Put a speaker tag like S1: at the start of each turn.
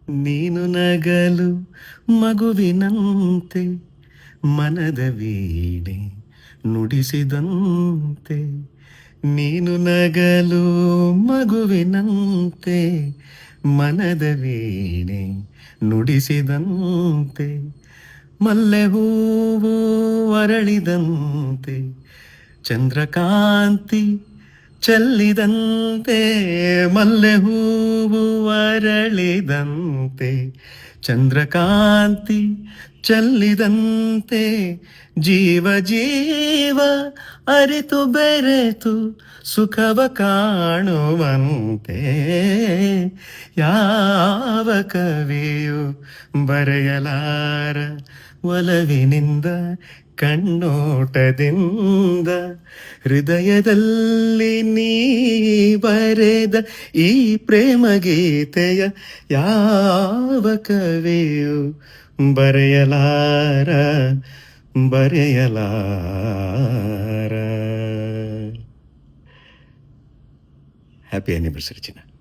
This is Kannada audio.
S1: ನೀನು ನಗಲು ಮಗುವಿನಂತೆ ಮನದ ವೀಣೆ ನುಡಿಸಿದಂತೆ. ನೀನು ನಗಲು ಮಗುವಿನಂತೆ ಮನದ ವೀಣೆ ನುಡಿಸಿದಂತೆ. ಮಲ್ಲೆ ಹೂವು ಅರಳಿದಂತೆ ಚಂದ್ರಕಾಂತಿ ಚೆಲ್ಲಿದಂತೆ. ಮಲ್ಲೆ ಹೂವು ಅರಳಿದಂತೆ ಚಂದ್ರಕಾಂತಿ ಚೆಲ್ಲಿದಂತೆ. ಜೀವ ಜೀವ ಅರಿತು ಬೆರೆತು ಸುಖವ ಕಾಣುವಂತೆ. ಯಾವ ಕವಿಯು ಬರೆಯಲಾರ ಒಲವಿನಿಂದ ಕಣ್ಣೋಟದಿಂದ. ಹೃದಯದಲ್ಲಿ ನೀ ಬರೆದ ಈ ಪ್ರೇಮ ಗೀತೆಯ ಯಾವ ಕವಿಯು ಬರೆಯಲಾರ ಬರೆಯಲಾರ. ಹ್ಯಾಪಿ ಆನಿವರ್ಸರಿ ಚಿನ್ನ.